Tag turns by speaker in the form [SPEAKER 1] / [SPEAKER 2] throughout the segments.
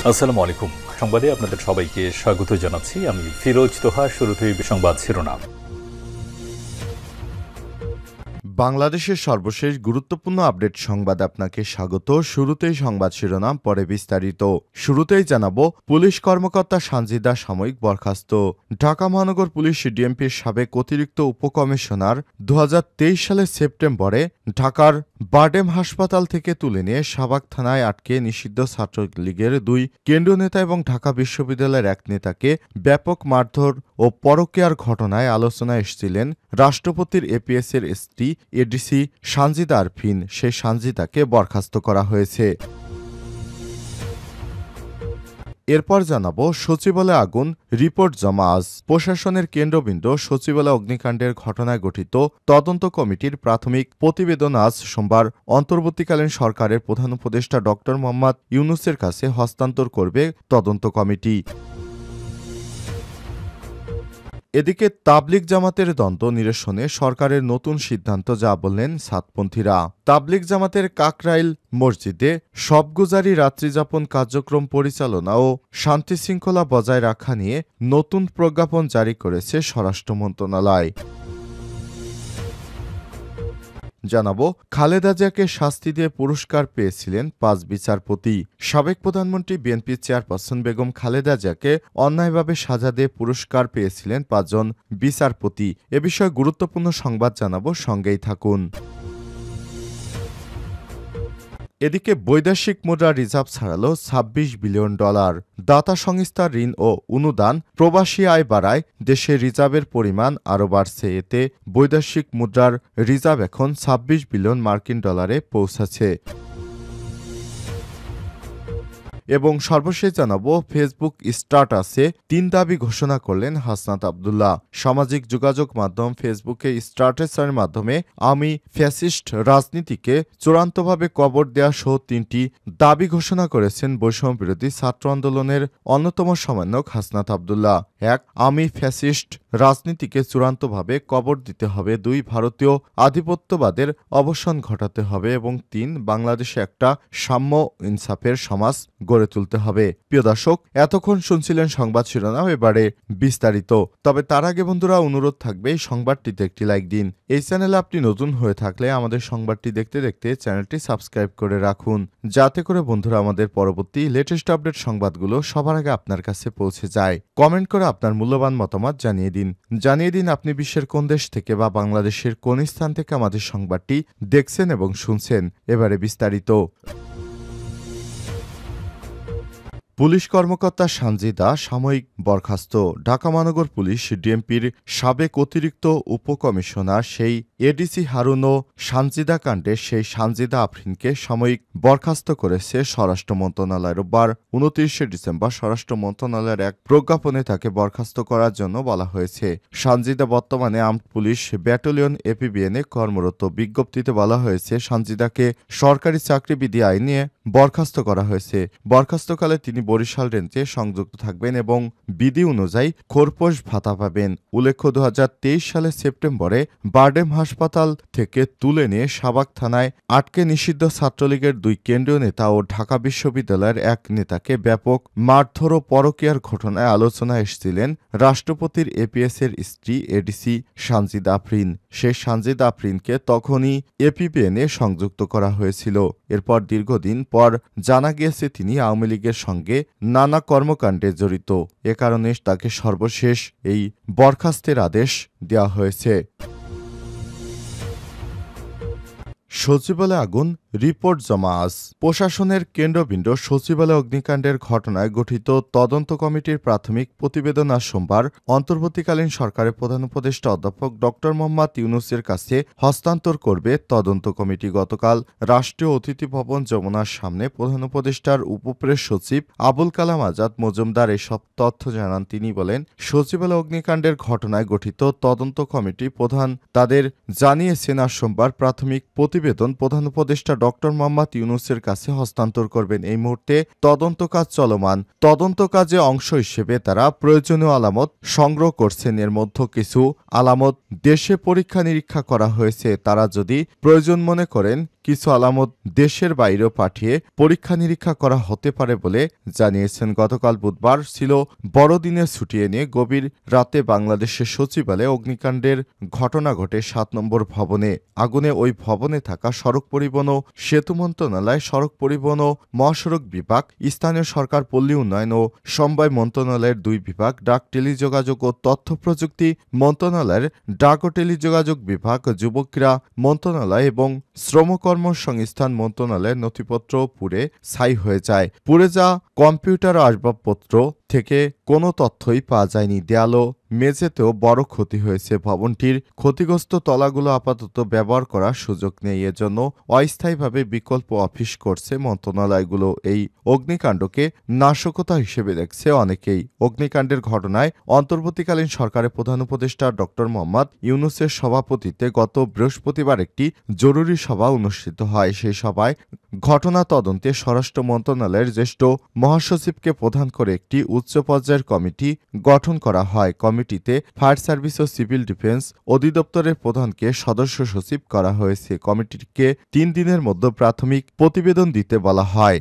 [SPEAKER 1] আসসালামু আলাইকুম। সংবাদে আপনাদের সবাইকে স্বাগত জানাচ্ছি। আমি ফিরোজ তোহা। শুরুতেই সংবাদ শিরোনাম।
[SPEAKER 2] বাংলাদেশের সর্বশেষ গুরুত্বপূর্ণ আপডেট সংবাদ আপনাকে স্বাগত। শুরুতেই সংবাদ শিরোনাম, পরে বিস্তারিত। শুরুতেই জানাবো, পুলিশ কর্মকর্তা সানজিদা সাময়িক বরখাস্ত। ঢাকা মহানগর পুলিশ ডিএমপির সাবেক অতিরিক্ত উপকমিশনার 2023 সালের সেপ্টেম্বরে ঢাকার বারডেম হাসপাতাল থেকে তুলে নিয়ে শাহবাগ থানায় আটকে নিষিদ্ধ ছাত্রলীগের 2 কেন্দ্রীয় নেতা এবং ঢাকা বিশ্ববিদ্যালয়ের এক নেতাকে ব্যাপক মারধর ও পরকীয়ার ঘটনায় আলোচনায় এসেছিলেন রাষ্ট্রপতির এপিএসের এসটি এডিসি সানজিদা আরফিন। সেই সানজিদাকে বরখাস্ত করা হয়েছে। এরপর জানাবো, সচিবালয়ে আগুন, রিপোর্ট জমা আজ। প্রশাসনের কেন্দ্রবিন্দু সচিবালয় অগ্নিকাণ্ডের ঘটনায় গঠিত তদন্ত কমিটির প্রাথমিক প্রতিবেদন আজ সোমবার অন্তর্বর্তীকালীন সরকারের প্রধান উপদেষ্টা ড. মোহাম্মদ ইউনূসের কাছে হস্তান্তর করবে তদন্ত কমিটি। এদিকে তাবলিগ জামাতের দ্বন্দ্ব নিরসনে সরকারের নতুন সিদ্ধান্ত, যা বললেন সাতপন্থীরা। তাবলিগ জামাতের কাকরাইল মসজিদে শবগুজারি রাত্রিযাপন কার্যক্রম পরিচালনা ও শান্তিশৃঙ্খলা বজায় রাখা নিয়ে নতুন প্রজ্ঞাপন জারি করেছে স্বরাষ্ট্র মন্ত্রণালয়। জানাবো, খালেদা জিয়াকে শাস্তি দিয়ে পুরস্কার পেয়েছিলেন 5 বিচারপতি। সাবেক প্রধানমন্ত্রী বিএনপি চেয়ারপারসন বেগম খালেদা জিয়াকে অন্যায়ভাবে সাজা দিয়ে পুরস্কার পেয়েছিলেন 5 জন বিচারপতি। এ বিষয়ে গুরুত্বপূর্ণ সংবাদ জানাবো, সঙ্গেই থাকুন। এদিকে বৈদেশিক মুদ্রা রিজার্ভ ছাড়ালো $26 বিলিয়ন। দাতা সংস্থার ঋণ ও অনুদান প্রবাসী আয় বাড়ায় দেশে রিজার্ভের পরিমাণ আরও বাড়ছে। এতে বৈদেশিক মুদ্রার রিজার্ভ এখন $26 বিলিয়ন পৌঁছেছে। এবং সর্বশেষ জানাবো, ফেসবুক স্ট্যাটাসে 3 দাবি ঘোষণা করলেন হাসনাত আব্দুল্লাহ। সামাজিক যোগাযোগ মাধ্যম ফেসবুকে স্ট্যাটাসের মাধ্যমে আমি ফ্যাসিস্ট রাজনীতিকে চূড়ান্তভাবে কবর দেওয়া সহ 3টি দাবি ঘোষণা করেছেন বৈষম্যবিরোধী ছাত্র আন্দোলনের অন্যতম সমন্বয়ক হাসনাত আব্দুল্লাহ। 1. আমি ফ্যাসিস্ট রাজনীতিকে চূড়ান্তভাবে কবর দিতে হবে। 2. ভারতীয় আধিপত্যবাদের অবসান ঘটাতে হবে। এবং 3. বাংলাদেশে একটা সাম্য ইনসাফের সমাজ গড়ে তুলতে হবে। প্রিয় দর্শক, এতক্ষণ শুনছিলেন সংবাদ শিরোনাম, এবারে বিস্তারিত। তবে তার আগে বন্ধুরা, অনুরোধ থাকবে এই সংবাদটিতে একটি লাইক দিন। এই চ্যানেলে আপনি নতুন হয়ে থাকলে আমাদের সংবাদটি দেখতে দেখতে চ্যানেলটি সাবস্ক্রাইব করে রাখুন, যাতে করে বন্ধুরা আমাদের পরবর্তী লেটেস্ট আপডেট সংবাদগুলো সবার আগে আপনার কাছে পৌঁছে যায়। কমেন্ট করে আপনার মূল্যবান মতামত জানিয়ে দিন আপনি বিশ্বের কোন দেশ থেকে বা বাংলাদেশের কোন স্থান থেকে আমাদের সংবাদটি দেখছেন এবং শুনছেন। এবারে বিস্তারিত। পুলিশ কর্মকর্তা সানজিদা সাময়িক বরখাস্ত। ঢাকা মহানগর পুলিশ ডিএমপির সাবেক অতিরিক্ত উপকমিশনার সেই এডিসি হারুন ও সানজিদা কাণ্ডে সেই সানজিদা আফরিনকে সাময়িক বরখাস্ত করেছে স্বরাষ্ট্র মন্ত্রণালয়। রোববার 29 ডিসেম্বর স্বরাষ্ট্র মন্ত্রণালয়ের এক প্রজ্ঞাপনে তাকে বরখাস্ত করার জন্য বলা হয়েছে। সানজিদা বর্তমানে আর্মড পুলিশ ব্যাটালিয়ন এপিবিএনে কর্মরত। বিজ্ঞপ্তিতে বলা হয়েছে, সানজিদাকে সরকারি চাকরিবিধি আইনে বরখাস্ত করা হয়েছে। বরখাস্তকালে তিনি বরিশাল রেঞ্জে সংযুক্ত থাকবেন এবং বিধি অনুযায়ী খোরপোশ ভাতা পাবেন। উল্লেখ্য, 2023 সালের সেপ্টেম্বরে বারডেম হাসপাতাল থেকে তুলে নিয়ে শাহবাগ থানায় আটকে নিষিদ্ধ ছাত্রলীগের 2 কেন্দ্রীয় নেতা ও ঢাকা বিশ্ববিদ্যালয়ের এক নেতাকে ব্যাপক মারধর ও পরকীয়ার ঘটনায় আলোচনায় এসেছিলেন রাষ্ট্রপতির এপিএসের স্ত্রী এডিসি সানজিদা আফরিন। সেই সানজিদা আফরিনকে তখনই এপিবিএনে সংযুক্ত করা হয়েছিল। এরপর দীর্ঘদিন পর জানা গিয়েছে তিনি আওয়ামী লীগের সঙ্গে নানা কর্মকাণ্ডে জড়িত। এ কারণে তাকে সর্বশেষ এই বরখাস্তের আদেশ দেওয়া হয়েছে। সচিবালয়ে আগুন, রিপোর্ট জমা আজ। প্রশাসনের কেন্দ্রবিন্দু সচিবালয় অগ্নিকাণ্ডের ঘটনায় গঠিত তদন্ত কমিটির প্রাথমিক প্রতিবেদন আজ সোমবার অন্তর্বর্তীকালীন সরকারের প্রধান উপদেষ্টা অধ্যাপক ড. মোহাম্মদ ইউনূসের কাছে হস্তান্তর করবে তদন্ত কমিটি। গতকাল রাষ্ট্রীয় অতিথি ভবন যমুনার সামনে প্রধান উপদেষ্টার উপপ্রেস সচিব আবুল কালাম আজাদ মজুমদার এসব তথ্য জানান। তিনি বলেন, সচিবালয় অগ্নিকাণ্ডের ঘটনায় গঠিত তদন্ত কমিটি প্রধান তাদের জানিয়েছেন আজ সোমবার প্রাথমিক প্রতিবেদন প্রধান উপদেষ্টা ডক্টর মোহাম্মদ ইউনূসের কাছে হস্তান্তর করবেন। এই মুহূর্তে তদন্ত কাজ চলমান। তদন্ত কাজে অংশ হিসেবে তারা প্রয়োজনীয় আলামত সংগ্রহ করছেন। এর মধ্যে কিছু আলামত দেশে পরীক্ষা নিরীক্ষা করা হয়েছে। তারা যদি প্রয়োজন মনে করেন কিছু আলামত দেশের বাইরেও পাঠিয়ে পরীক্ষা নিরীক্ষা করা হতে পারে বলে জানিয়েছেন। গতকাল বুধবার ছিল বড়দিনের ছুটি নিয়ে গভীর রাতে বাংলাদেশের সচিবালয়ে অগ্নিকাণ্ডের ঘটনা ঘটে ৭ নম্বর ভবনে। আগুনে ওই ভবনে থাকা সড়ক পরিবহন ও সেতু মন্ত্রণালয়, সড়ক পরিবহন ও মহাসড়ক বিভাগ, স্থানীয় সরকার, পল্লী উন্নয়ন ও সমবায় মন্ত্রণালয়ের 2 বিভাগ, ডাক টেলিযোগাযোগ ও তথ্য প্রযুক্তি মন্ত্রণালয়ের ডাক ও টেলিযোগাযোগ বিভাগ, যুব ক্রীড়া মন্ত্রণালয় এবং শ্রম কর্মসংস্থান মন্ত্রণালয়ের নথিপত্র পুড়ে ছাই হয়ে যায়। পুড়ে যাওয়া কম্পিউটার ও আসবাবপত্র থেকে কোনো তথ্যই পাওয়া যায়নি। দেয়াল ও মেঝেতেও বড় ক্ষতি হয়েছে। ভবনটির ক্ষতিগ্রস্ত তলাগুলো আপাতত ব্যবহার করার সুযোগ নেই। এজন্য অস্থায়ীভাবে বিকল্প অফিস করছে মন্ত্রণালয়গুলো। এই অগ্নিকাণ্ডকে নাশকতা হিসেবে দেখছে অনেকেই। অগ্নিকাণ্ডের ঘটনায় অন্তর্বর্তীকালীন সরকারের প্রধান উপদেষ্টা ডক্টর মোহাম্মদ ইউনূসের সভাপতিত্বে গত বৃহস্পতিবার একটি জরুরি সভা অনুষ্ঠিত হয়। সেই সভায় ঘটনা তদন্তে স্বরাষ্ট্র মন্ত্রণালয়ের জ্যেষ্ঠ মহাসচিবকে প্রধান করে একটি উচ্চ পর্যায়ের কমিটি গঠন করা হয়। কমিটিতে ফায়ার সার্ভিস ও সিভিল ডিফেন্স অধিদপ্তরের প্রধানকে সদস্য সচিব করা হয়েছে। কমিটিকে 3 দিনের মধ্যে প্রাথমিক প্রতিবেদন দিতে বলা হয়।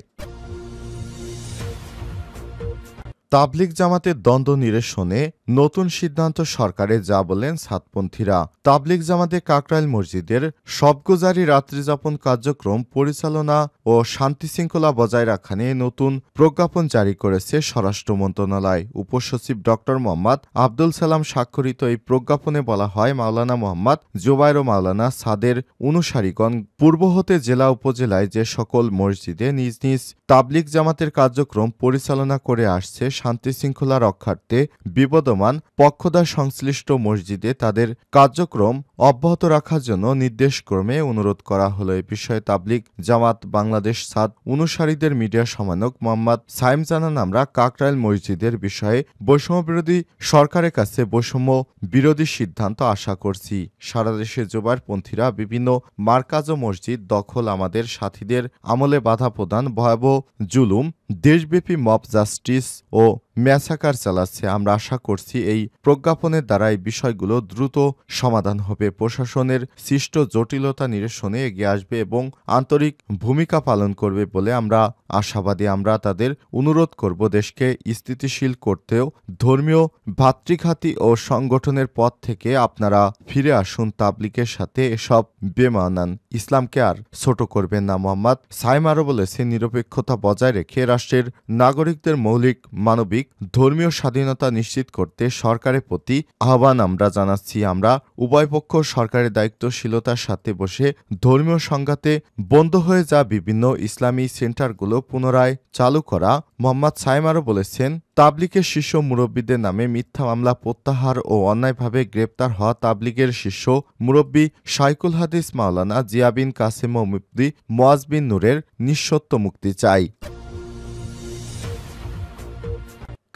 [SPEAKER 2] তাবলিগ জামাতের দ্বন্দ্ব নিরসনে নতুন সিদ্ধান্ত সরকারের, যা বললেন সাতপন্থীরা। তাবলিগ জামাতে কাকরাইল মসজিদের শবগুজারি রাত্রিযাপন কার্যক্রম পরিচালনা ও শান্তিশৃঙ্খলা বজায় রাখা নিয়ে নতুন প্রজ্ঞাপন জারি করেছে স্বরাষ্ট্র মন্ত্রণালয়। উপসচিব ডক্টর মোহাম্মদ আব্দুল সালাম স্বাক্ষরিত এই প্রজ্ঞাপনে বলা হয়, মাওলানা মোহাম্মদ জুবায়ের ও মাওলানা সাদের অনুসারীগণ পূর্ব হতে জেলা উপজেলায় যে সকল মসজিদে নিজ নিজ তাবলিগ জামাতের কার্যক্রম পরিচালনা করে আসছে, শান্তিশৃঙ্খলা রক্ষার্থে বিবদমান পক্ষদা সংশ্লিষ্ট মসজিদে তাদের কার্যক্রম অব্যাহত রাখার জন্য নির্দেশক্রমে অনুরোধ করা হলো। এ বিষয়ে তাবলিগ জামাত বাংলাদেশ সাদ অনুসারীদের মিডিয়া সমন্বয়ক মোহাম্মদ সাইম জানান, আমরা কাকরাইল মসজিদের বিষয়ে বৈষম্যবিরোধী সরকারের কাছে বৈষম্য বিরোধী সিদ্ধান্ত আশা করছি। সারা দেশে জোবারপন্থীরা বিভিন্ন মারকাজ ও মসজিদ দখল, আমাদের সাথীদের আমলে বাধা প্রদান, ভয়াবহ জুলুম, দেশব্যাপী মব জাস্টিস ও ম্যাসাকার চালাচ্ছে। আমরা আশা করছি এই প্রজ্ঞাপনের দ্বারা এই বিষয়গুলো দ্রুত সমাধান হবে, প্রশাসনের সৃষ্ট জটিলতা নিরসনে এগিয়ে আসবে এবং আন্তরিক ভূমিকা পালন করবে বলে আমরা আশাবাদী। আমরা তাদের অনুরোধ করব, দেশকে স্থিতিশীল করতেও ধর্মীয় ভাতৃঘাতী ও সংগঠনের পথ থেকে আপনারা ফিরে আসুন। তাবলিগের সাথে এসব বেমানান ইসলামকে আর ছোট করবেন না। মোহাম্মদ সাইম আরও বলেছে, নিরপেক্ষতা বজায় রেখে রাষ্ট্রের নাগরিকদের মৌলিক মানবিক ধর্মীয় স্বাধীনতা নিশ্চিত করতে সরকারের প্রতি আহ্বান আমরা জানাচ্ছি। আমরা উভয় পক্ষ সরকারের দায়িত্বশীলতার সাথে বসে ধর্মীয় সংঘাতে বন্ধ হয়ে যাওয়া বিভিন্ন ইসলামী সেন্টারগুলো পুনরায় চালু করা। মোহাম্মদ সাইম আরও বলেছেন, তাবলিগের শীর্ষ মুরব্বীদের নামে মিথ্যা মামলা প্রত্যাহার ও অন্যায়ভাবে গ্রেপ্তার হওয়া তাবলিগের শীর্ষ মুরব্বী শাইখুল হাদিস মাওলানা জিয়া বিন কাসেম ও মুফতি মুয়াজ বিন নূরের নিঃশর্ত মুক্তি চাই।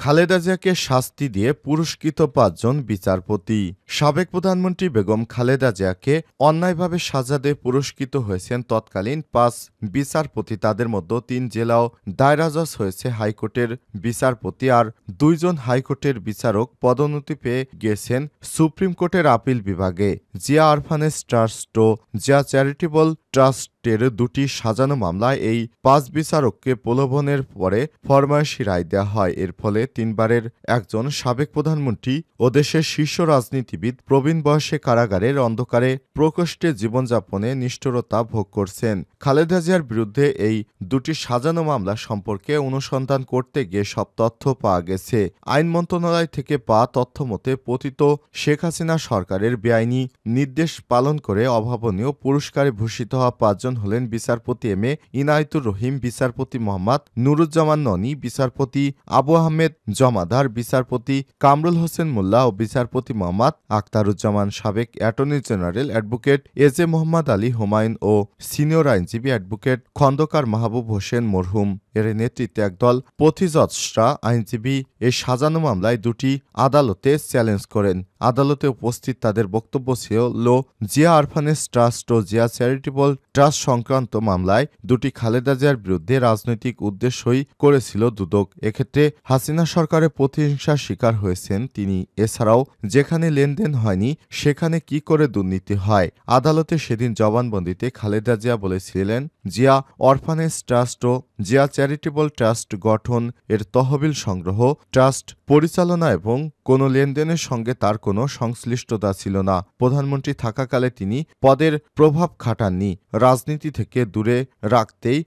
[SPEAKER 2] খালেদা জিয়াকে শাস্তি দিয়ে পুরস্কৃত 5 জন বিচারপতি। সাবেক প্রধানমন্ত্রী বেগম খালেদা জিয়াকে অন্যায়ভাবে সাজা দিয়ে পুরস্কৃত হয়েছেন তৎকালীন 5 বিচারপতি। তাদের মধ্যে 3 জেলা ও দায়রা জজ হয়েছে হাইকোর্টের বিচারপতি, আর 2 জন হাইকোর্টের বিচারক পদোন্নতি পেয়ে গিয়েছেন সুপ্রিম কোর্টের আপিল বিভাগে। জিয়া অরফানেজ ট্রাস্ট ও জিয়া চ্যারিটেবল ট্রাস্টের 2টি সাজানো মামলায় এই 5 বিচারককে প্রলোভনের পরে ফরমায়েশি রায় দেওয়া হয়। এর ফলে 3 বারের একজন সাবেক প্রধানমন্ত্রী ও দেশের শীর্ষ রাজনীতিবিদ প্রবীণ বয়সে কারাগারের অন্ধকারে প্রকোষ্ঠে জীবনযাপনে নিষ্ঠুরতা ভোগ করছেন। খালেদা জিয়ার বিরুদ্ধে এই 2টি সাজানো মামলা সম্পর্কে অনুসন্ধান করতে গিয়ে সব তথ্য পাওয়া গেছে। আইন মন্ত্রণালয় থেকে পাওয়া তথ্য মতে পতিত শেখ হাসিনা সরকারের বেআইনি নির্দেশ পালন করে অভাবনীয় পুরস্কারে ভূষিত হওয়া 5 জন হলেন বিচারপতি এম এ ইনায়েতুর রহিম, বিচারপতি মোহাম্মদ নুরুজ্জামান ননি, বিচারপতি আবু আহমেদ জমাদার, বিচারপতি কামরুল হোসেন মোল্লা ও বিচারপতি মোহাম্মদ আখতারুজ্জামান। সাবেক attorney general advocate A J Mohammad Ali Humayun ও সিনিয়র আইনজীবী অ্যাডভোকেট খন্দকার মাহবুব হোসেন মরহুম এর নেতৃত্বে একদল পথিজৎসরা আইনজীবী এই সাজানো মামলায় 2টি আদালতে চ্যালেঞ্জ করেন। আদালতে উপস্থিত তাদের বক্তব্য ছিল জিয়া অরফানেজ ট্রাস্ট ও জিয়া চ্যারিটেবল ট্রাস্ট সংক্রান্ত মামলায় দুটি খালেদা জিয়ার বিরুদ্ধে রাজনৈতিক উদ্দেশ্যই করেছিল দুদক। এক্ষেত্রে হাসিনা সরকারের প্রতিহিংসার শিকার হয়েছেন তিনি। এছাড়াও যেখানে লেনদেন হয়নি সেখানে কি করে দুর্নীতি হয়। আদালতে সেদিন জবানবন্দিতে খালেদা জিয়া বলেছিলেন, জিয়া অরফানেজ ট্রাস্ট ও জিয়া চ্যারিটেবল ট্রাস্ট গঠন, এর তহবিল সংগ্রহ, ট্রাস্ট পরিচালনা এবং কোনো লেনদেনের সঙ্গে তার কোনো সংশ্লিষ্টতা ছিল না। প্রধানমন্ত্রী থাকাকালে তিনি পদের প্রভাব খাটাননি। রাজনীতি থেকে দূরে রাখতেই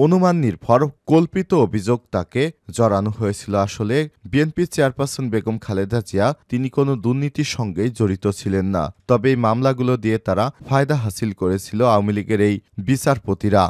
[SPEAKER 2] অনুমান নির্ভর কল্পিত অভিযোগ তাকে জড়ানো হয়েছিল। আসলে বিএনপি চেয়ারপারসন বেগম খালেদা জিয়া তিনি কোনো দুর্নীতির সঙ্গেই জড়িত ছিলেন না। তবে এই মামলাগুলো দিয়ে তারা ফায়দা হাসিল করেছিল আওয়ামী লীগের এই বিচারপতিরা।